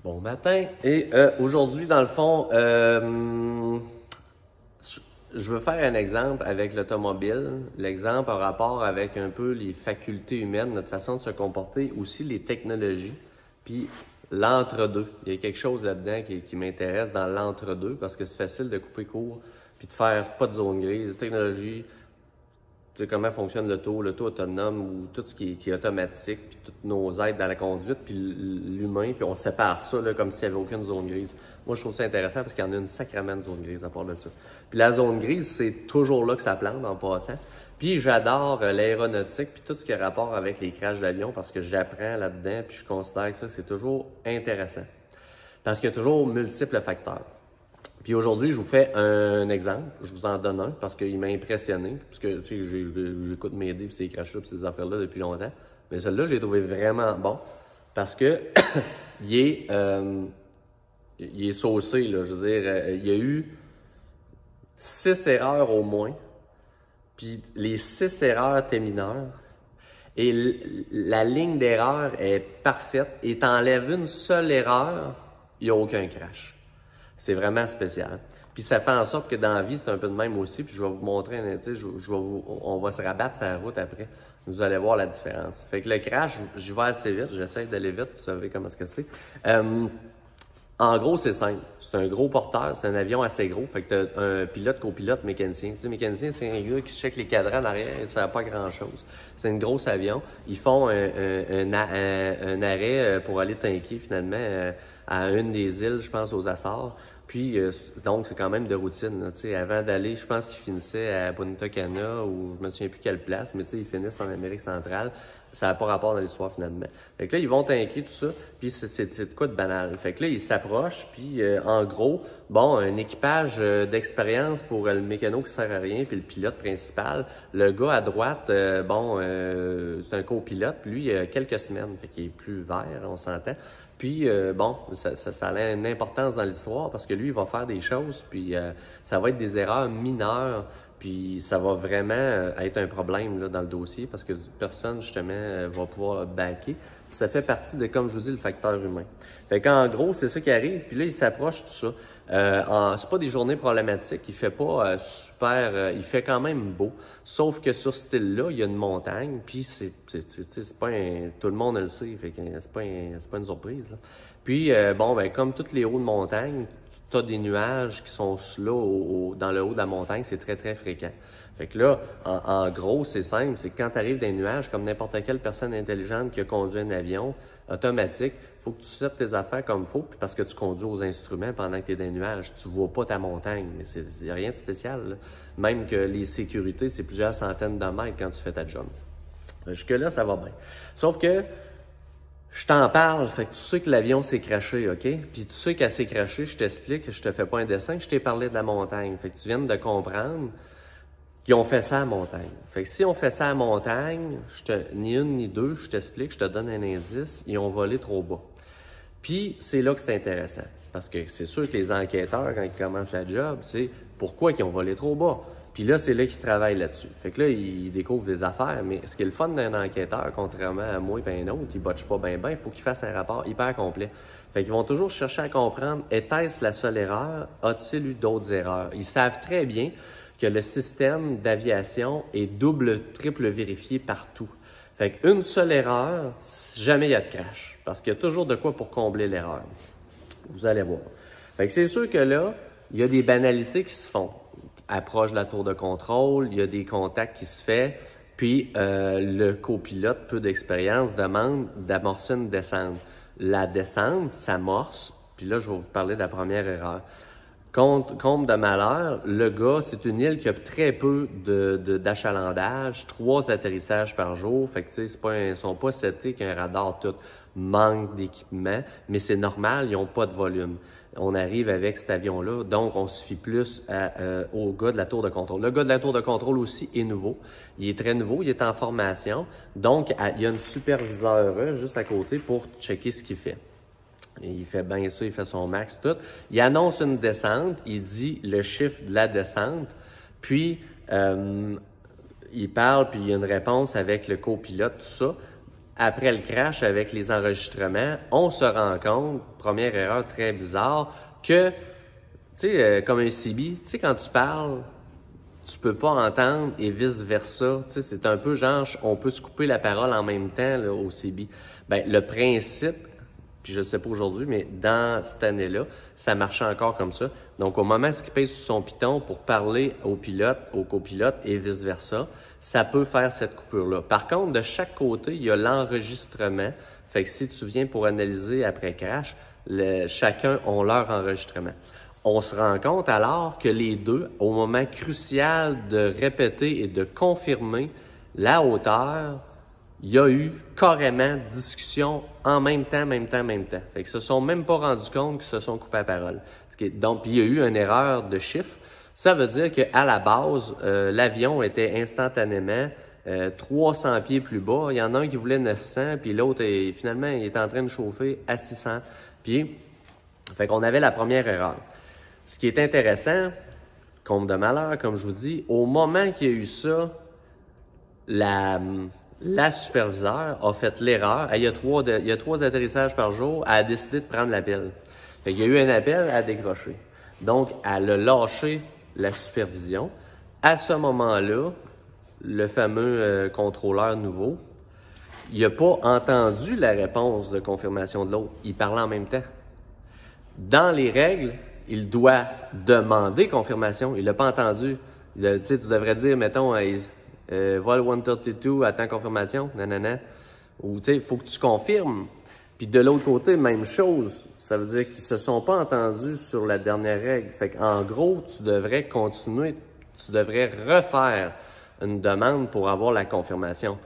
Bon matin. Et aujourd'hui, dans le fond, je veux faire un exemple avec l'automobile. L'exemple en rapport avec un peu les facultés humaines, notre façon de se comporter, aussi les technologies, puis l'entre-deux. Il y a quelque chose là-dedans qui m'intéresse dans l'entre-deux parce que c'est facile de couper court puis de faire pas de zone grise. Technologie, tu sais comment fonctionne l'auto autonome ou tout ce qui est automatique, puis toutes nos aides dans la conduite, puis l'humain, puis on sépare ça là, comme s'il n'y avait aucune zone grise. Moi, je trouve ça intéressant parce qu'il y en a une sacrément de zone grise à part de ça. Puis la zone grise, c'est toujours là que ça plante en passant. Puis j'adore l'aéronautique, puis tout ce qui a rapport avec les crashs d'avion parce que j'apprends là-dedans, puis je considère que ça, c'est toujours intéressant. Parce qu'il y a toujours multiples facteurs. Puis aujourd'hui, je vous fais un exemple. Je vous en donne un parce qu'il m'a impressionné. Parce que tu sais, j'écoute m'aider puis ces crashs-là puis ces affaires-là depuis longtemps. Mais celui-là, je l'ai trouvé vraiment bon parce que il est saucé, là. Je veux dire, il y a eu 6 erreurs au moins. Puis les 6 erreurs étaient mineures. Et la ligne d'erreur est parfaite. Et t'enlèves une seule erreur, il n'y a aucun crash. C'est vraiment spécial. Puis ça fait en sorte que dans la vie, c'est un peu de même aussi. Puis je vais vous montrer, tu sais, on va se rabattre sur la route après. Vous allez voir la différence. Fait que le crash, j'y vais assez vite. J'essaie d'aller vite. Vous savez comment est-ce que c'est. En gros, c'est simple. C'est un gros porteur. C'est un avion assez gros. Fait que t'as un pilote, copilote, mécanicien. Tu sais, mécanicien, c'est un gars qui check les cadrans en arrière et ça n'a pas grand-chose. C'est un gros avion. Ils font un arrêt pour aller tanker, finalement, à une des îles, je pense, aux Açores. Puis, donc, c'est quand même de routine. Tu sais, avant d'aller, je pense qu'ils finissaient à Punta Cana ou je me souviens plus quelle place, mais tu sais, ils finissent en Amérique centrale. Ça n'a pas rapport dans l'histoire, finalement. Fait que là, ils vont tanker tout ça, puis c'est de quoi de banal. Fait que là, ils s'approchent, puis en gros, bon, un équipage d'expérience pour le mécano qui sert à rien, puis le pilote principal. Le gars à droite, c'est un copilote, puis lui, il a quelques semaines, fait qu'il est plus vert, on s'entend. Puis, bon, ça a une importance dans l'histoire parce que lui, il va faire des choses, puis ça va être des erreurs mineures, puis ça va vraiment être un problème là, dans le dossier parce que personne, justement, va pouvoir backer. Puis ça fait partie de, comme je vous dis, le facteur humain. Fait qu'en gros, c'est ça qui arrive, puis là, il s'approche tout ça. C'est pas des journées problématiques, il fait pas il fait quand même beau. Sauf que sur ce style-là, il y a une montagne, puis c'est pas tout le monde le sait, fait que c'est pas une surprise. Là. Puis bon, ben comme tous les hauts de montagne, tu as des nuages qui sont là dans le haut de la montagne, c'est très très fréquent. Fait que là, en gros, c'est simple, c'est que quand tu arrives dans les nuages, comme n'importe quelle personne intelligente qui a conduit un avion automatique, faut que tu settes tes affaires comme il faut, puis parce que tu conduis aux instruments pendant que tu es dans les nuages. Tu vois pas ta montagne, mais c'est rien de spécial. Là. Même que les sécurités, c'est plusieurs centaines de mètres quand tu fais ta job. Jusque-là, ça va bien. Sauf que je t'en parle, fait que tu sais que l'avion s'est crashé, OK? Puis tu sais qu'elle s'est crashée, je t'explique, je te fais pas un dessin, je t'ai parlé de la montagne. Fait que tu viens de comprendre qu'ils ont fait ça à la montagne. Fait que si on fait ça à la montagne, ni une ni deux, je t'explique, je te donne un indice, ils ont volé trop bas. Puis c'est là que c'est intéressant. Parce que c'est sûr que les enquêteurs, quand ils commencent la job, c'est pourquoi ils ont volé trop bas. Puis là, c'est là qu'ils travaillent là-dessus. Fait que là, ils découvrent des affaires, mais ce qui est le fun d'un enquêteur, contrairement à moi et un autre, il botche pas bien, il faut qu'il fasse un rapport hyper complet. Fait qu'ils vont toujours chercher à comprendre, était-ce la seule erreur? A-t-il eu d'autres erreurs? Ils savent très bien que le système d'aviation est double, triple vérifié partout. Fait qu'une seule erreur, jamais il y a de crash. Parce qu'il y a toujours de quoi pour combler l'erreur. Vous allez voir. Fait que c'est sûr que là, il y a des banalités qui se font. Approche de la tour de contrôle, il y a des contacts qui se font, puis le copilote, peu d'expérience, demande d'amorcer une descente. La descente s'amorce, puis là, je vais vous parler de la première erreur. Comble de malheur, le gars, c'est une île qui a très peu d'achalandage, 3 atterrissages par jour, fait que tu sais, ils sont pas setés qu'un radar tout. Manque d'équipement, mais c'est normal, ils n'ont pas de volume. On arrive avec cet avion-là, donc on se fie plus au gars de la tour de contrôle. Le gars de la tour de contrôle aussi est nouveau. Il est très nouveau, il est en formation, donc il y a une superviseure juste à côté pour checker ce qu'il fait. Et il fait bien ça, il fait son max, tout. Il annonce une descente, il dit le chiffre de la descente, puis il parle, puis il y a une réponse avec le copilote, tout ça. après le crash avec les enregistrements, on se rend compte, première erreur très bizarre, que, tu sais, comme un CB, tu sais, quand tu parles, tu peux pas entendre et vice-versa. Tu sais, c'est un peu genre, on peut se couper la parole en même temps là, au CB. Ben, le principe, puis je sais pas aujourd'hui, mais dans cette année-là, ça marchait encore comme ça. Donc, au moment où il pèse sur son piton pour parler au pilote, au copilote et vice-versa, ça peut faire cette coupure-là. Par contre, de chaque côté, il y a l'enregistrement. Fait que si tu viens pour analyser après crash, chacun ont leur enregistrement. On se rend compte alors que les deux, au moment crucial de répéter et de confirmer la hauteur, il y a eu carrément discussion en même temps. Fait qu'ils se sont même pas rendus compte qu'ils se sont coupés la parole. Donc, il y a eu une erreur de chiffre. Ça veut dire qu'à la base, l'avion était instantanément 300 pieds plus bas. Il y en a un qui voulait 900, puis l'autre, finalement, il est en train de chauffer à 600 pieds. Fait qu'on avait la première erreur. Ce qui est intéressant, comble de malheur, comme je vous dis, au moment qu'il y a eu ça, la superviseure a fait l'erreur. Il y a 3 atterrissages par jour. Elle a décidé de prendre l'appel. Il y a eu un appel à décrocher. Donc, elle a lâché la supervision. À ce moment-là, le fameux contrôleur nouveau, il n'a pas entendu la réponse de confirmation de l'autre. Il parlait en même temps. Dans les règles, il doit demander confirmation. Il l'a pas entendu. Tu devrais dire, mettons, vol 132, attends confirmation, nanana. Ou, tu sais, il faut que tu confirmes. Puis de l'autre côté, même chose. Ça veut dire qu'ils se sont pas entendus sur la dernière règle. Fait qu'en gros, tu devrais continuer, tu devrais refaire une demande pour avoir la confirmation.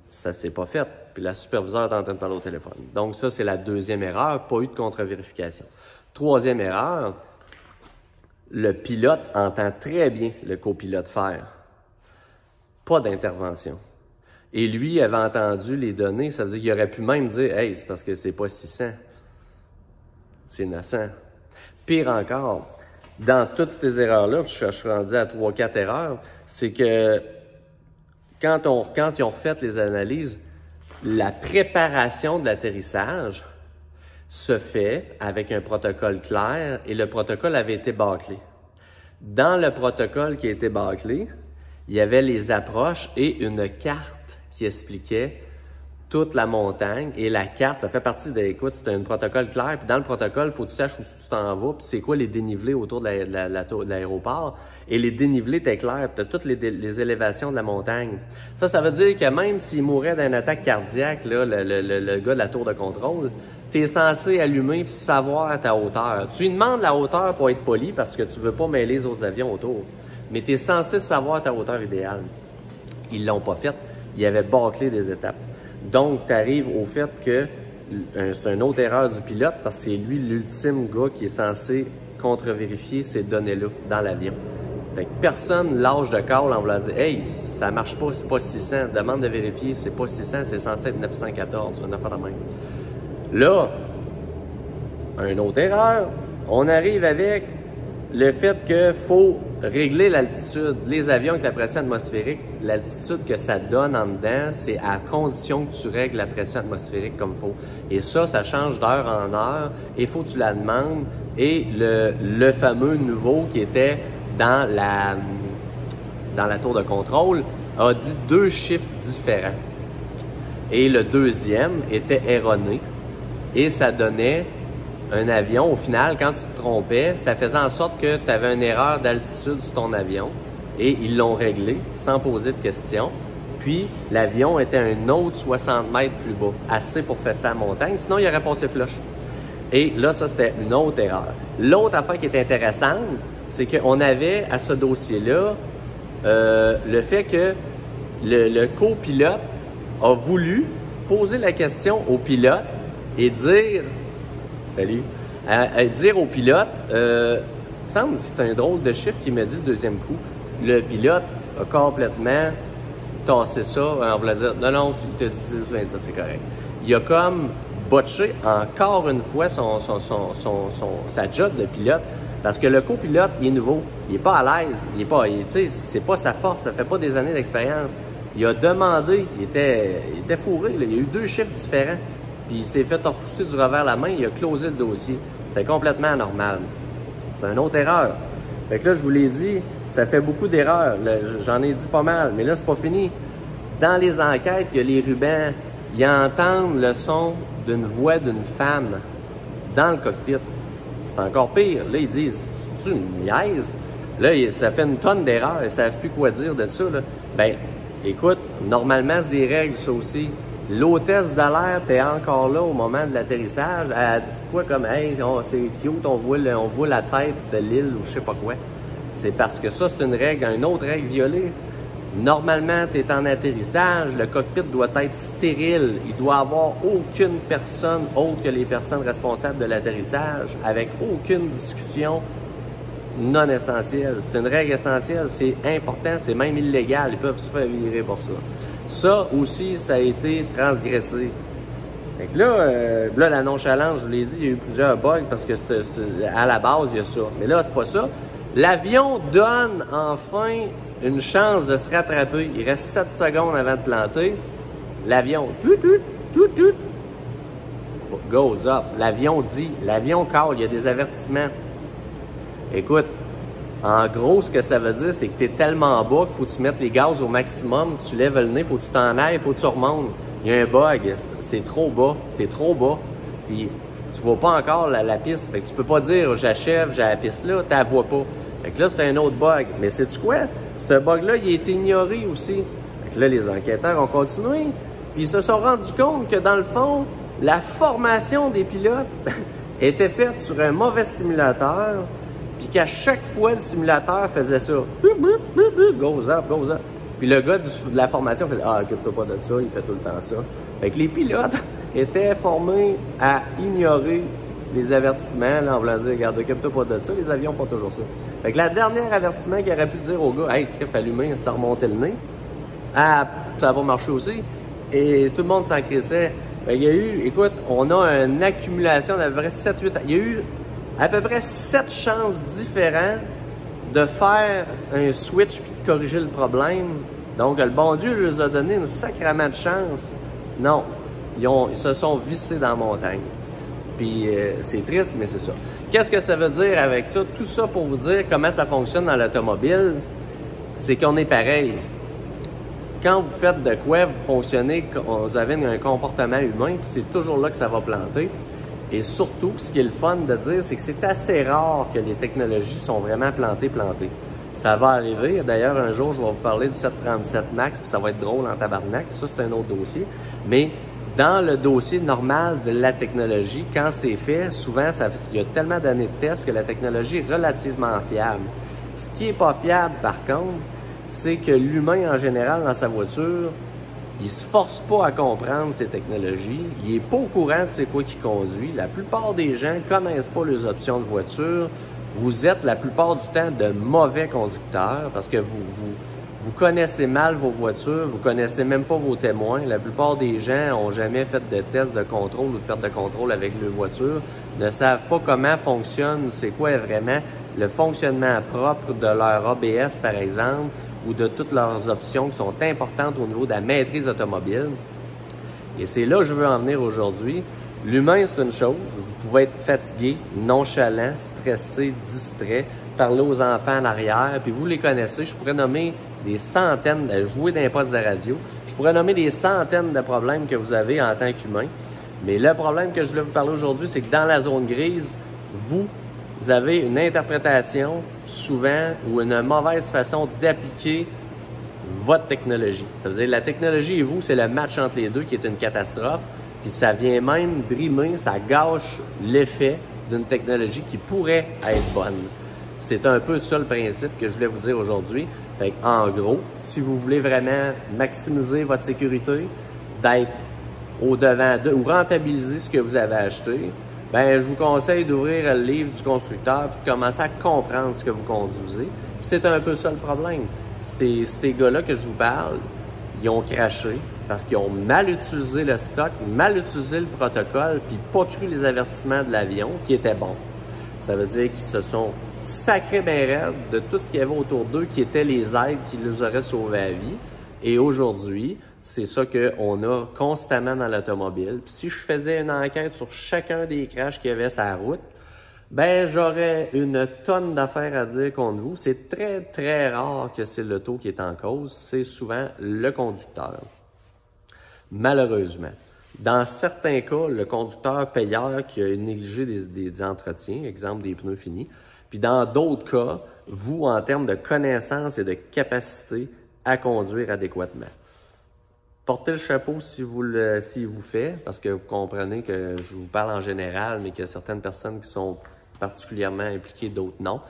Ça s'est pas fait. Puis la superviseure est en train de parler au téléphone. Donc ça, c'est la deuxième erreur. Pas eu de contre-vérification. Troisième erreur, le pilote entend très bien le copilote faire. Pas d'intervention. Et lui avait entendu les données, ça veut dire qu'il aurait pu même dire « Hey, c'est parce que c'est pas 600, c'est 900. » Pire encore, dans toutes ces erreurs-là, je suis rendu à 3-4 erreurs, c'est que quand ils ont fait les analyses, la préparation de l'atterrissage se fait avec un protocole clair et le protocole avait été bâclé. Dans le protocole qui a été bâclé, il y avait les approches et une carte qui expliquait toute la montagne. Et la carte, ça fait partie de, écoute, c'est un protocole clair. Puis dans le protocole, il faut que tu saches où tu t'en vas, puis c'est quoi les dénivelés autour de l'aéroport. Et les dénivelés étaient clairs, tu as toutes les élévations de la montagne. Ça veut dire que même s'il mourait d'une attaque cardiaque, là, le gars de la tour de contrôle, tu es censé allumer puis savoir ta hauteur. Tu lui demandes la hauteur pour être poli parce que tu veux pas mêler les autres avions autour. Mais tu es censé savoir ta hauteur idéale. Ils l'ont pas fait. Ils avaient bâclé des étapes. Donc, tu arrives au fait que c'est une autre erreur du pilote parce que c'est lui l'ultime gars qui est censé contre-vérifier ces données-là dans l'avion. Fait que personne lâche de call en voulant dire « Hey, ça marche pas, c'est pas 600. Demande de vérifier, c'est pas 600, c'est censé être 914. » C'est une affaire de même. Là, une autre erreur, on arrive avec le fait qu'il faut régler l'altitude. Les avions avec la pression atmosphérique, l'altitude que ça donne en dedans, c'est à condition que tu règles la pression atmosphérique comme il faut. Et ça change d'heure en heure et il faut que tu la demandes. Et le fameux nouveau qui était dans la tour de contrôle a dit 2 chiffres différents. Et le deuxième était erroné. Et ça donnait un avion, au final, quand tu te trompais, ça faisait en sorte que tu avais une erreur d'altitude sur ton avion. Et ils l'ont réglé sans poser de questions. Puis, l'avion était un autre 60 mètres plus bas, assez pour faire sa montagne. Sinon, il aurait passé flush. Et là, ça, c'était une autre erreur. L'autre affaire qui est intéressante, c'est qu'on avait à ce dossier-là le fait que le copilote a voulu poser la question au pilote et dire dire au pilote, il me semble que c'est un drôle de chiffre qui m'a dit le deuxième coup. Le pilote a complètement tassé ça en voulant dire non, il t'a dit 10 ou 27, c'est correct. Il a comme botché encore une fois sa job de pilote parce que le copilote, il est nouveau, il est pas à l'aise, c'est pas sa force, ça fait pas des années d'expérience. il a demandé, il était fourré, là, il y a eu 2 chiffres différents, puis il s'est fait repousser du revers la main, il a closé le dossier. C'était complètement anormal. C'est une autre erreur. Fait que là, je vous l'ai dit, ça fait beaucoup d'erreurs. J'en ai dit pas mal, mais là, c'est pas fini. Dans les enquêtes, il y a les rubans, ils entendent le son d'une voix d'une femme dans le cockpit. C'est encore pire. Là, ils disent, c'est-tu une niaise? Là, ça fait une tonne d'erreurs, ils ne savent plus quoi dire de ça, là. Ben, écoute, normalement, c'est des règles, ça aussi. L'hôtesse de l'air, t'es encore là au moment de l'atterrissage. Elle dit quoi comme, hey, c'est cute, on voit la tête de l'île ou je sais pas quoi. C'est parce que ça, c'est une autre règle violée. Normalement, tu es en atterrissage, le cockpit doit être stérile. Il doit y avoir aucune personne autre que les personnes responsables de l'atterrissage, avec aucune discussion non essentielle. C'est une règle essentielle, c'est important, c'est même illégal. Ils peuvent se faire virer pour ça. Ça aussi, ça a été transgressé. Fait que là, la nonchalance, je vous l'ai dit, il y a eu plusieurs bugs parce que à la base, il y a ça. Mais là, c'est pas ça. L'avion donne enfin une chance de se rattraper. Il reste 7 secondes avant de planter. L'avion, goes up. L'avion dit, l'avion call, il y a des avertissements. Écoute, en gros, ce que ça veut dire, c'est que tu es tellement bas qu'il faut que tu mettes les gaz au maximum, tu lèves le nez, il faut que tu t'en ailles, il faut que tu remontes. Il y a un bug, c'est trop bas, tu es trop bas, puis tu vois pas encore la piste. Fait que tu peux pas dire j'achève, j'ai la piste là, tu la vois pas. Fait que là, c'est un autre bug. Mais sais-tu quoi? Ce bug-là, il a été ignoré aussi. Fait que là, les enquêteurs ont continué, puis ils se sont rendus compte que dans le fond, la formation des pilotes était faite sur un mauvais simulateur, puis qu'à chaque fois, le simulateur faisait ça. Goes up, goes up. Puis le gars de la formation faisait « Ah, occupe-toi pas de ça, il fait tout le temps ça. » Fait que les pilotes étaient formés à ignorer les avertissements, là, en voulant dire « Regarde, occupe-toi pas de ça, les avions font toujours ça. » Fait que la dernière avertissement qu'il aurait pu dire au gars « Hey, crif allumé, ça remontait le nez. » Ah, ça n'a pas marché aussi. Et tout le monde s'en crissait. Fait qu'il y a eu, écoute, on a une accumulation d'à peu près 7-8 ans. Il y a eu à peu près 7 chances différentes de faire un switch puis de corriger le problème. Donc, le bon Dieu leur a donné une sacrament de chance. Non, ils se sont vissés dans la montagne. Puis, c'est triste, mais c'est ça. Qu'est-ce que ça veut dire avec ça? Tout ça pour vous dire comment ça fonctionne dans l'automobile, c'est qu'on est pareil. Quand vous faites de quoi, vous fonctionnez, vous avez un comportement humain, puis c'est toujours là que ça va planter. Et surtout, ce qui est le fun de dire, c'est que c'est assez rare que les technologies sont vraiment plantées. Ça va arriver. D'ailleurs, un jour, je vais vous parler du 737 MAX, puis ça va être drôle en tabarnak. Ça, c'est un autre dossier. Mais dans le dossier normal de la technologie, quand c'est fait, souvent, il y a tellement d'années de tests que la technologie est relativement fiable. Ce qui n'est pas fiable, par contre, c'est que l'humain, en général, dans sa voiture, il se force pas à comprendre ces technologies. Il n'est pas au courant de c'est quoi qu'il conduit. La plupart des gens ne connaissent pas les options de voiture. Vous êtes la plupart du temps de mauvais conducteurs parce que vous connaissez mal vos voitures, vous connaissez même pas vos témoins. La plupart des gens n'ont jamais fait de tests de contrôle ou de perte de contrôle avec leur voiture, ne savent pas comment fonctionne, c'est quoi vraiment le fonctionnement propre de leur ABS, par exemple, ou de toutes leurs options qui sont importantes au niveau de la maîtrise automobile. Et c'est là que je veux en venir aujourd'hui. L'humain, c'est une chose. Vous pouvez être fatigué, nonchalant, stressé, distrait, parler aux enfants en arrière, puis vous les connaissez. Je pourrais nommer des centaines, jouer dans les postes de radio, je pourrais nommer des centaines de problèmes que vous avez en tant qu'humain. Mais le problème que je voulais vous parler aujourd'hui, c'est que dans la zone grise, vous avez une interprétation souvent ou une mauvaise façon d'appliquer votre technologie. Ça veut dire la technologie et vous, c'est le match entre les deux qui est une catastrophe. Puis ça vient même brimer, ça gâche l'effet d'une technologie qui pourrait être bonne. C'est un peu ça le principe que je voulais vous dire aujourd'hui. Fait en gros, si vous voulez vraiment maximiser votre sécurité, d'être au-devant ou rentabiliser ce que vous avez acheté, ben je vous conseille d'ouvrir le livre du constructeur et de commencer à comprendre ce que vous conduisez. C'est un peu ça le problème. Ces gars-là que je vous parle, ils ont craché parce qu'ils ont mal utilisé le stock, mal utilisé le protocole, puis pas cru les avertissements de l'avion qui étaient bons. Ça veut dire qu'ils se sont sacrés bien raides de tout ce qu'il y avait autour d'eux qui étaient les aides qui les auraient sauvé la vie. Et aujourd'hui, c'est ça qu'on a constamment dans l'automobile. Puis si je faisais une enquête sur chacun des crashs qu'il y avait sur la route, ben j'aurais une tonne d'affaires à dire contre vous. C'est très, très rare que c'est l'auto qui est en cause. C'est souvent le conducteur. Malheureusement. Dans certains cas, le conducteur payeur qui a négligé des entretiens, exemple des pneus finis. Puis dans d'autres cas, vous, en termes de connaissances et de capacité à conduire adéquatement. Portez le chapeau s'il vous fait, parce que vous comprenez que je vous parle en général, mais qu'il y a certaines personnes qui sont particulièrement impliquées, d'autres non.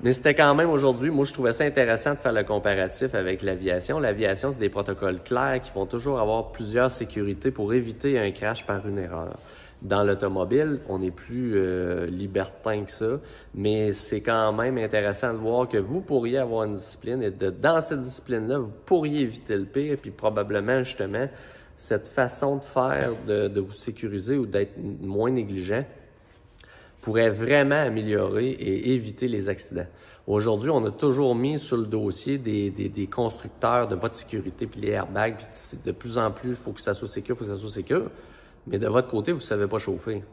Mais c'était quand même aujourd'hui, moi je trouvais ça intéressant de faire le comparatif avec l'aviation. L'aviation, c'est des protocoles clairs qui vont toujours avoir plusieurs sécurités pour éviter un crash par une erreur. Dans l'automobile, on est plus libertin que ça, mais c'est quand même intéressant de voir que vous pourriez avoir une discipline et dans cette discipline-là, vous pourriez éviter le pire, puis probablement justement cette façon de faire, de vous sécuriser ou d'être moins négligent pourrait vraiment améliorer et éviter les accidents. Aujourd'hui, on a toujours mis sur le dossier des constructeurs de votre sécurité, puis les airbags, puis de plus en plus, il faut que ça soit sécure, mais de votre côté, vous ne savez pas chauffer.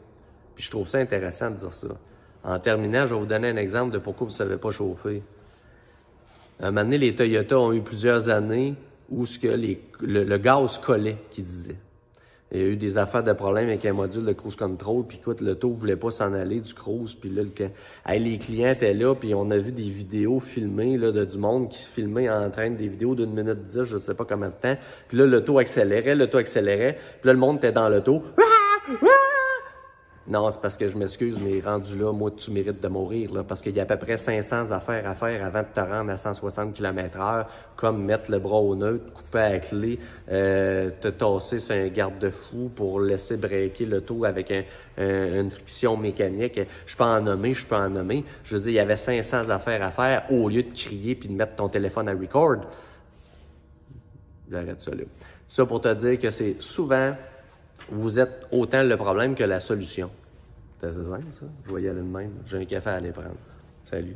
Puis je trouve ça intéressant de dire ça. En terminant, je vais vous donner un exemple de pourquoi vous ne savez pas chauffer. À un moment donné, les Toyota ont eu plusieurs années où le gaz collait, qu'ils disaient. Il y a eu des affaires de problèmes avec un module de cruise control, puis écoute, l'auto voulait pas s'en aller du cruise, puis là, les clients étaient là, puis on a vu des vidéos filmées là, du monde qui se filmait en train de des vidéos d'1 minute 10, je sais pas combien de temps, puis là, l'auto accélérait, puis là, le monde était dans l'auto. Non, c'est parce que je m'excuse, mais rendu là, moi, tu mérites de mourir, là, parce qu'il y a à peu près 500 affaires à faire avant de te rendre à 160 km/h, comme mettre le bras au neutre, couper à la clé, te tasser sur un garde-fou pour laisser breaker l'auto avec une friction mécanique. Je peux en nommer. Je veux dire, il y avait 500 affaires à faire au lieu de crier puis de mettre ton téléphone à record. J'arrête ça là. Tout ça pour te dire que c'est souvent, vous êtes autant le problème que la solution. C'est assez simple, ça. Je vais y aller de même. J'ai un café à aller prendre. Salut.